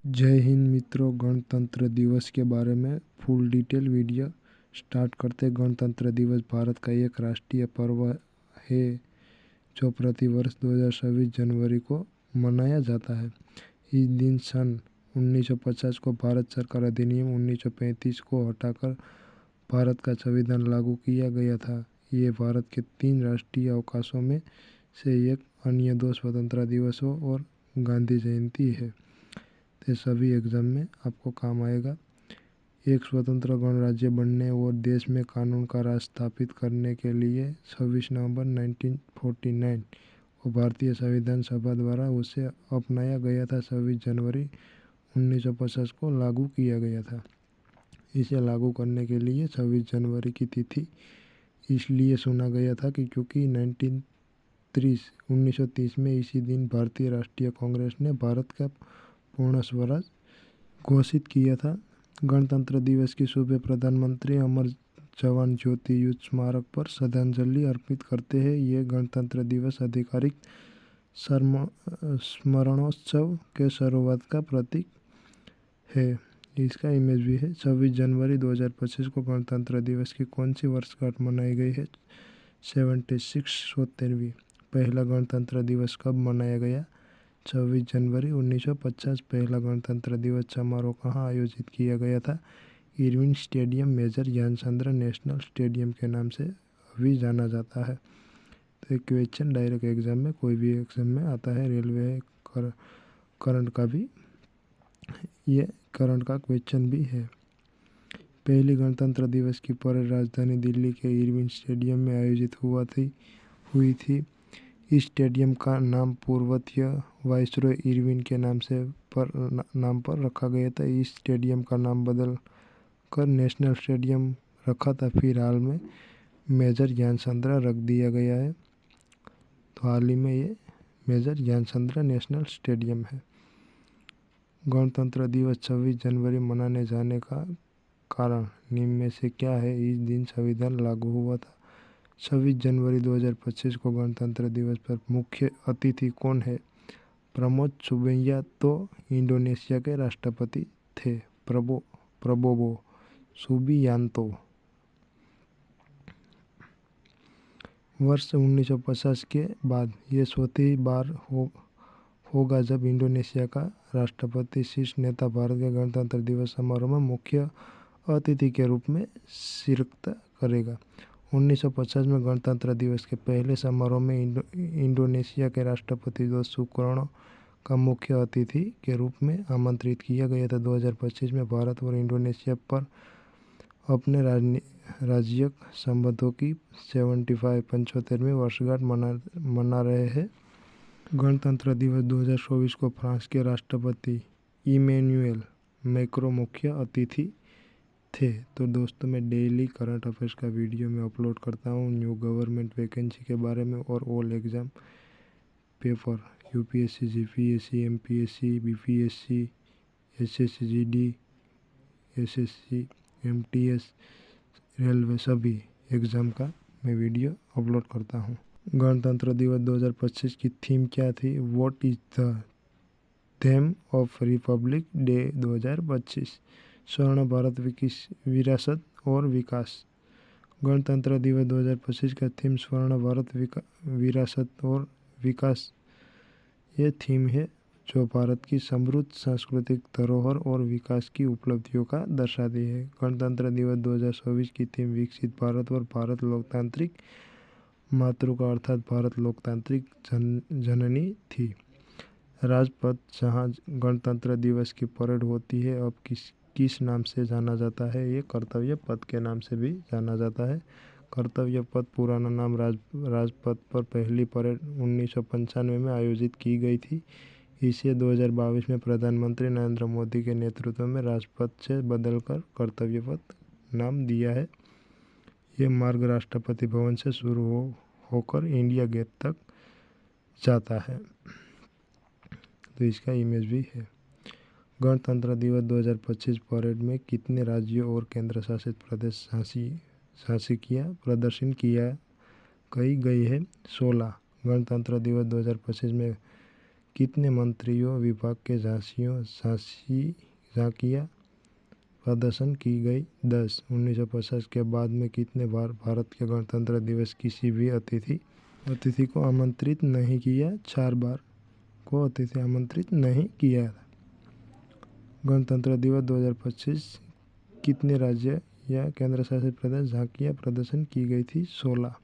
जय हिंद मित्रों। गणतंत्र दिवस के बारे में फुल डिटेल वीडियो स्टार्ट करते। गणतंत्र दिवस भारत का एक राष्ट्रीय पर्व है जो प्रतिवर्ष 2026 जनवरी को मनाया जाता है। इस दिन सन 1950 को भारत सरकार अधिनियम 1935 को हटाकर भारत का संविधान लागू किया गया था। ये भारत के 3 राष्ट्रीय अवकाशों में से एक, अन्य 2 स्वतंत्रता दिवसों और गांधी जयंती है। तो सभी एग्जाम में आपको काम आएगा। एक स्वतंत्र गणराज्य बनने और देश में कानून का राज स्थापित करने के लिए 26 नवंबर 1949 को भारतीय संविधान सभा द्वारा उसे अपनाया गया था। 26 जनवरी 1950 को लागू किया गया था। इसे लागू करने के लिए 26 जनवरी की तिथि इसलिए चुना गया था कि क्योंकि 1930 में इसी दिन भारतीय राष्ट्रीय कांग्रेस ने भारत का पूर्ण स्वराज घोषित किया था। गणतंत्र दिवस की सुबह प्रधानमंत्री अमर जवान ज्योति युद्ध स्मारक पर श्रद्धांजलि अर्पित करते हैं। ये गणतंत्र दिवस आधिकारिक स्मरणोत्सव के शुरुआत का प्रतीक है। इसका इमेज भी है। 26 जनवरी 2025 को गणतंत्र दिवस की कौन सी वर्षगांठ मनाई गई है? 76वीं। पहला गणतंत्र दिवस कब मनाया गया? 26 जनवरी 1950। पहला गणतंत्र दिवस समारोह कहाँ आयोजित किया गया था? Irwin stadium, major Dhyanchand national stadium के नाम से अभी जाना जाता है। तो एक क्वेश्चन डायरेक्ट एग्जाम में, कोई भी एग्जाम में आता है। रेलवे करंट का भी, ये करंट का क्वेश्चन भी है। पहली गणतंत्र दिवस की परेड राजधानी दिल्ली के इरविन स्टेडियम में आयोजित हुई थी। इस स्टेडियम का नाम पूर्वतः वायसरॉय इरविन के नाम पर रखा गया था। इस स्टेडियम का नाम बदल कर नेशनल स्टेडियम रखा था। फिर हाल में मेजर ध्यानचंद रख दिया गया है। तो हाल ही में ये मेजर ध्यानचंद नेशनल स्टेडियम है। गणतंत्र दिवस 26 जनवरी मनाने जाने का कारण निम्न में से क्या है? इस दिन संविधान लागू हुआ था। 26 जनवरी 2025 को गणतंत्र दिवस पर मुख्य अतिथि कौन है? प्रमोद सुबियांतो तो इंडोनेशिया के राष्ट्रपति थे। Prabowo Subianto. वर्ष 1950 के बाद ये चौथी बार होगा जब इंडोनेशिया का राष्ट्रपति शीर्ष नेता भारत के गणतंत्र दिवस समारोह में मुख्य अतिथि के रूप में शिरकत करेगा। 1950 में गणतंत्र दिवस के पहले समारोह में इंडोनेशिया के राष्ट्रपति दो सुकर्णो का मुख्य अतिथि के रूप में आमंत्रित किया गया था। 2025 में भारत और इंडोनेशिया पर अपने राजनयिक संबंधों की 75वीं वर्षगांठ मना रहे हैं। गणतंत्र दिवस 2024 को फ्रांस के राष्ट्रपति इमैनुएल मैक्रों मुख्य अतिथि थे। तो दोस्तों, मैं डेली करंट अफेयर्स का वीडियो में अपलोड करता हूँ न्यू गवर्नमेंट वैकेंसी के बारे में और all exam paper UPSC, GPSC, MPSC, BPSC, SSC GD, SSC, MTS, railway सभी एग्ज़ाम का मैं वीडियो अपलोड करता हूँ। गणतंत्र दिवस 2025 की थीम क्या थी? What is the theme of Republic day 2025? स्वर्ण भारत विरासत और विकास। गणतंत्र दिवस 2025 का थीम स्वर्ण भारत विरासत और विकास ये थीम है जो भारत की समृद्ध सांस्कृतिक धरोहर और विकास की उपलब्धियों का दर्शाती है। गणतंत्र दिवस 2024 की थीम विकसित भारत और भारत लोकतांत्रिक मातृका अर्थात भारत लोकतांत्रिक जननी थी। राजपथ जहाँ गणतंत्र दिवस की परेड होती है अब किस नाम से जाना जाता है? ये कर्तव्य पथ के नाम से भी जाना जाता है। कर्तव्य पथ पुराना नाम राजपथ पर पहली परेड 1995 में आयोजित की गई थी। इसे 2022 में प्रधानमंत्री नरेंद्र मोदी के नेतृत्व में राजपथ से बदलकर कर्तव्य पथ नाम दिया है। ये मार्ग राष्ट्रपति भवन से शुरू होकर इंडिया गेट तक जाता है। तो इसका इमेज भी है। गणतंत्र दिवस 2025 परेड में कितने राज्यों और केंद्र शासित प्रदेश शासकीय प्रदर्शन किया गई है? 16। गणतंत्र दिवस 2025 में कितने मंत्रियों विभाग के झांकियाँ प्रदर्शन की गई? 10। 1950 के बाद में कितने बार भारत के गणतंत्र दिवस किसी भी अतिथि को आमंत्रित नहीं किया? 4 बार को अतिथि आमंत्रित नहीं किया था। गणतंत्र दिवस 2025 कितने राज्य या केंद्र शासित प्रदेश झांकियाँ प्रदर्शन की गई थी? 16।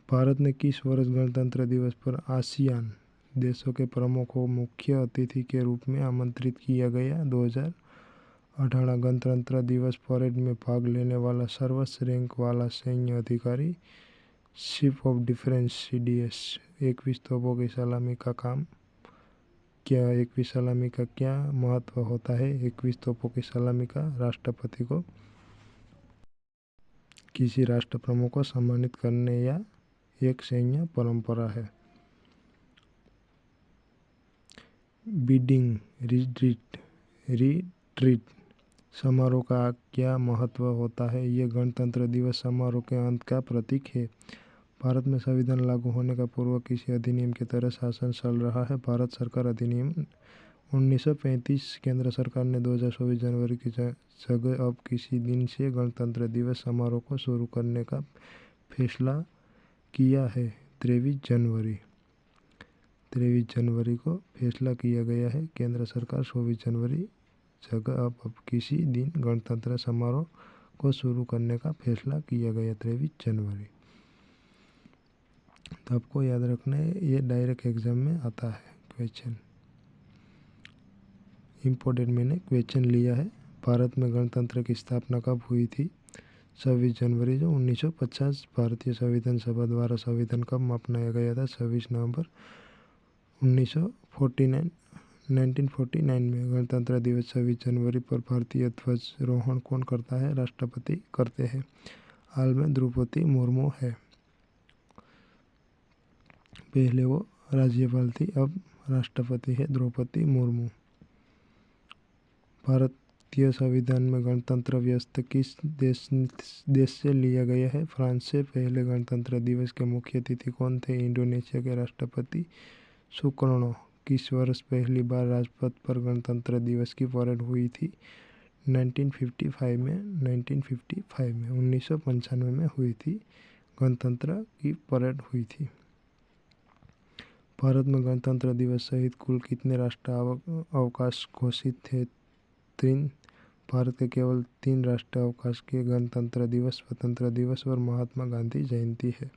भारत ने किस वर्ष गणतंत्र दिवस पर आसियान देशों के प्रमुखों को मुख्य अतिथि के रूप में आमंत्रित किया गया? 2018 गणतंत्र दिवस परेड में भाग लेने वाला सर्वोच्च रैंक वाला सैन्य अधिकारी चीफ ऑफ डिफेंस CDS 21 तोपों की सलामी का काम क्या 21 सलामी का क्या महत्व होता है? 21 तोपों की सलामी का राष्ट्रपति को किसी राष्ट्र प्रमुख को सम्मानित करने या एक सैन्य परंपरा है। बीडिंग रिट्रीट समारोह का क्या महत्व होता है? ये गणतंत्र दिवस समारोह के अंत का प्रतीक है। भारत में संविधान लागू होने का पूर्व किसी अधिनियम की तरह शासन चल रहा है। भारत सरकार अधिनियम 1935 केंद्र सरकार ने 2024 जनवरी की जगह अब किसी दिन से गणतंत्र दिवस समारोह को शुरू करने का फैसला किया है? 23 जनवरी को फैसला किया गया है। केंद्र सरकार 24 जनवरी जगह अब किसी दिन गणतंत्र समारोह को शुरू करने का फैसला किया गया 23 जनवरी। तो आपको याद रखना है, ये डायरेक्ट एग्जाम में आता है क्वेश्चन। इम्पोर्टेंट मैंने क्वेश्चन लिया है। भारत में गणतंत्र की स्थापना कब हुई थी? 26 जनवरी जो 1950 भारतीय संविधान सभा द्वारा संविधान कब अपनाया गया था? 26 नवंबर 1949 में। गणतंत्र दिवस 26 जनवरी पर भारतीय ध्वजारोहण कौन करता है? राष्ट्रपति करते हैं। हाल में द्रौपदी मुर्मू है। पहले वो राज्यपाल थी, अब राष्ट्रपति है द्रौपदी मुर्मू। भारतीय संविधान में गणतंत्र व्यवस्था किस देश से लिया गया है? फ्रांस से। पहले गणतंत्र दिवस के मुख्य अतिथि कौन थे? इंडोनेशिया के राष्ट्रपति सुकर्णो। किस वर्ष पहली बार राजपथ पर गणतंत्र दिवस की परेड हुई थी? 1955 में। 1995 में हुई थी गणतंत्र की परेड हुई थी। भारत में गणतंत्र दिवस सहित कुल कितने राष्ट्रीय अवकाश घोषित थे? 3। भारत के केवल 3 राष्ट्रीय अवकाश के गणतंत्र दिवस, स्वतंत्रता दिवस और महात्मा गांधी जयंती है।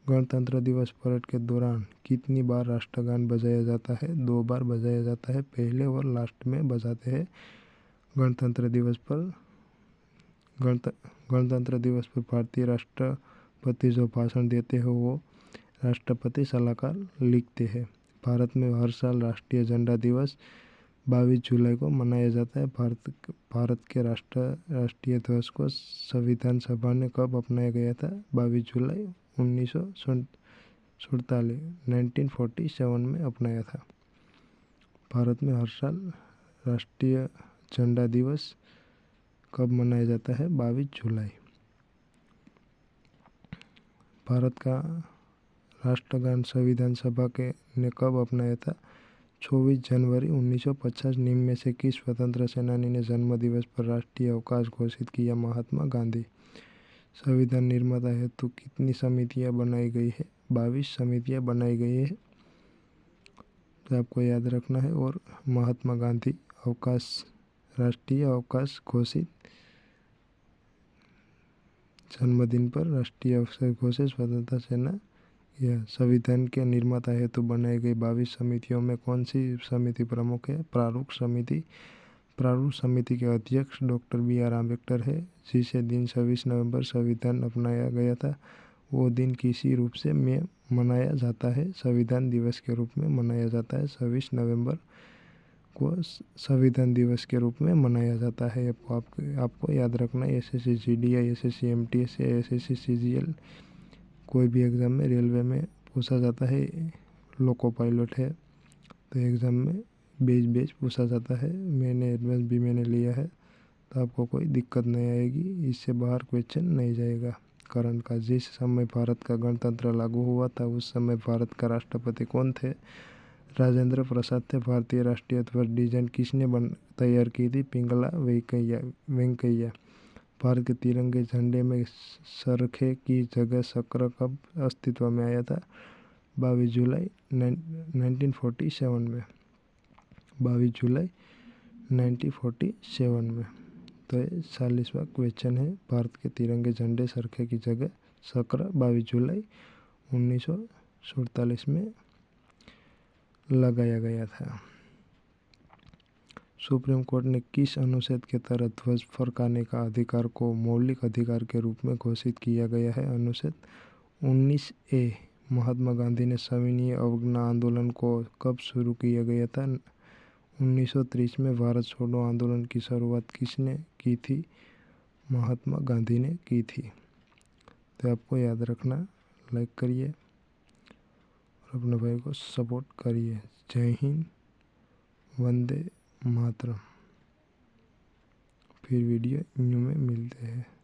गणतंत्र दिवस परेड के दौरान कितनी बार राष्ट्रगान बजाया जाता है? 2 बार बजाया जाता है, पहले और लास्ट में बजाते हैं। गणतंत्र दिवस पर भारतीय राष्ट्रपति जो भाषण देते हैं वो राष्ट्रपति सलाहकार लिखते हैं। भारत में हर साल राष्ट्रीय झंडा दिवस 22 जुलाई को मनाया जाता है। भारत के राष्ट्रीय ध्वज को संविधान सभा ने कब अपनाया गया था? 22 जुलाई 1947 में अपनाया था। भारत में हर साल राष्ट्रीय झंडा दिवस कब मनाया जाता है? 22 जुलाई। भारत का राष्ट्रगान संविधान सभा ने कब अपनाया था? 24 जनवरी 1950। निम्न में से किस स्वतंत्र सेनानी ने जन्म दिवस पर राष्ट्रीय अवकाश घोषित किया? महात्मा गांधी। संविधान निर्माता हेतु कितनी समितियां बनाई गई है? 22 समितियां बनाई गई है, तो आपको याद रखना है। और महात्मा गांधी राष्ट्रीय अवकाश घोषित जन्मदिन पर राष्ट्रीय अवकाश घोषित स्वतंत्रता सेना यह संविधान के निर्माता हेतु बनाई गई 22 समितियों में कौन सी समिति प्रमुख है? प्रारूप समिति के अध्यक्ष डॉक्टर BR अम्बेडकर है। जिसे दिन 26 नवंबर संविधान अपनाया गया था, वो दिन किसी रूप से मनाया जाता है? संविधान दिवस के रूप में मनाया जाता है। 26 नवंबर को संविधान दिवस के रूप में मनाया जाता है। आपको याद रखना है। SSC GDI, SSC MTS या SSC CGL कोई भी एग्ज़ाम में रेलवे में पूछा जाता है। लोको पायलट है तो एग्ज़ाम में बेच पूछा जाता है। मैंने एडवांस भी लिया है, तो आपको कोई दिक्कत नहीं आएगी, इससे बाहर क्वेश्चन नहीं जाएगा। करण का। जिस समय भारत का गणतंत्र लागू हुआ था उस समय भारत का राष्ट्रपति कौन थे? राजेंद्र प्रसाद थे। भारतीय राष्ट्रीय ध्वज डिजाइन किसने तैयार की थी? पिंगला वेंकैया। भारत के तिरंगे झंडे में सरखे की जगह चक्र कब अस्तित्व में आया था? 22 जुलाई 1947 में। 22 जुलाई 1947 में। तो ये 40वां क्वेश्चन है। भारत के तिरंगे झंडे सरखे की जगह चक्र 22 जुलाई 1947 में लगाया गया था। सुप्रीम कोर्ट ने किस अनुच्छेद के तहत ध्वज फहराने का अधिकार को मौलिक अधिकार के रूप में घोषित किया गया है? अनुच्छेद 19A। महात्मा गांधी ने सविनय अवज्ञा आंदोलन को कब शुरू किया गया था? 1930 में। भारत छोड़ो आंदोलन की शुरुआत किसने की थी? महात्मा गांधी ने की थी। तो आपको याद रखना, लाइक करिए और अपने भाई को सपोर्ट करिए। जय हिंद, वंदे मातरम। फिर वीडियो न्यू में मिलते हैं।